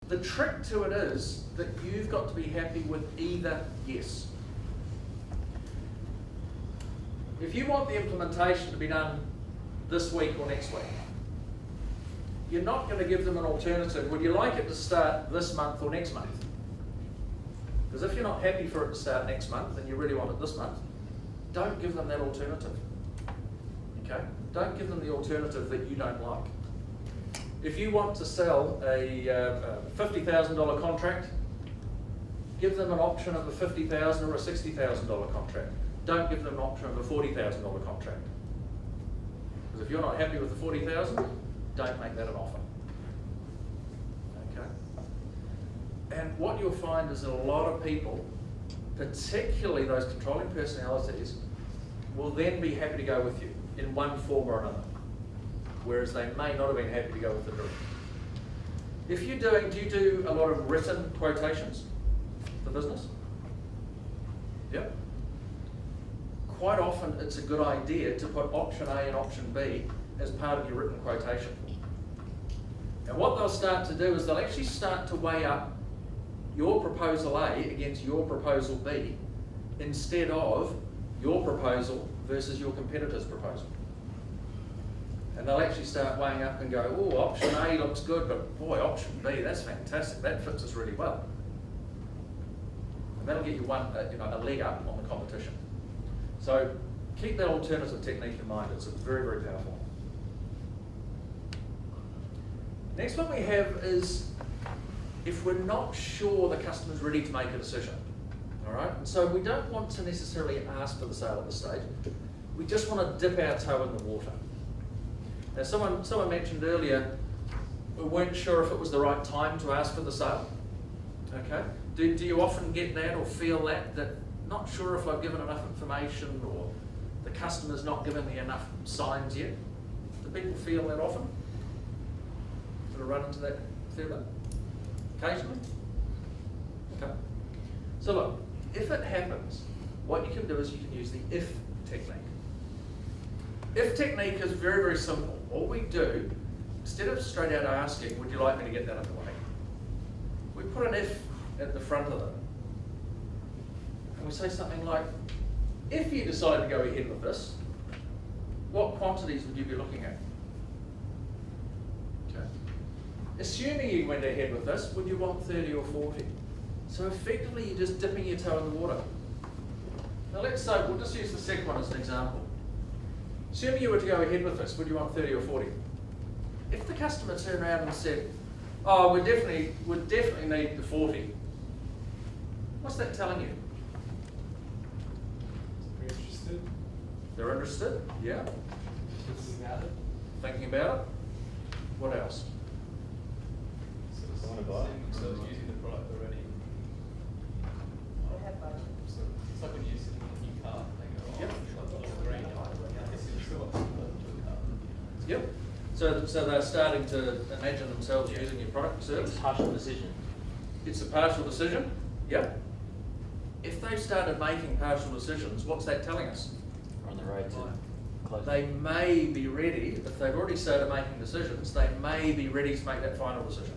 The trick to it is that you've got to be happy with either yes. If you want the implementation to be done this week or next week, you're not going to give them an alternative. Would you like it to start this month or next month? Because if you're not happy for it to start next month and you really want it this month, don't give them that alternative. Okay? Don't give them the alternative that you don't like. If you want to sell a $50,000 contract, give them an option of a $50,000 or a $60,000 contract. Don't give them an option of a $40,000 contract. Because if you're not happy with the $40,000, don't make that an offer. Okay? And what you'll find is that a lot of people, particularly those controlling personalities, will then be happy to go with you in one form or another, whereas they may not have been happy to go with the direct. If you're doing, do you do a lot of written quotations for business? Yep. Quite often it's a good idea to put option A and option B as part of your written quotation. And what they'll start to do is they'll actually start to weigh up your proposal A against your proposal B instead of your proposal versus your competitor's proposal. And they'll actually start weighing up and go, oh, option A looks good, but boy, option B, that's fantastic. That fits us really well. And that'll get you a leg up on the competition. So keep that alternative technique in mind. It's very, very powerful. Next one we have is if we're not sure the customer's ready to make a decision. All right? And so we don't want to necessarily ask for the sale at this stage. We just want to dip our toe in the water. Now, someone mentioned earlier we weren't sure if it was the right time to ask for the sale. Okay? Do you often get that or feel that not sure if I've given enough information or the customer's not given me enough signs yet? Do people feel that often? Sort of run into that fair bit? Occasionally? Okay. So look, if it happens, what you can do is you can use the if technique. If technique is very, very simple. All we do, instead of straight out asking, would you like me to get that underway? We put an if at the front of it. And we say something like, if you decide to go ahead with this, what quantities would you be looking at? Okay. Assuming you went ahead with this, would you want 30 or 40? So effectively, you're just dipping your toe in the water. Now let's say, we'll just use the second one as an example. Assuming you were to go ahead with this, would you want 30 or 40? If the customer turned around and said, oh, we definitely need the 40, what's that telling you? They're interested. They're interested? Yeah. Thinking about it. Thinking about it? What else? So I wanna buy it. seeing themselves using the product already. They have both. So it's like when you're sitting in your car, they go, oh, Yep. it's green. I guess you still want to put it into a car. Yep. So they're starting to imagine themselves using your product and service. It's a partial decision. It's a partial decision. Yep. If they've started making partial decisions, what's that telling us? We're on the road to close. They may be ready, if they've already started making decisions, they may be ready to make that final decision.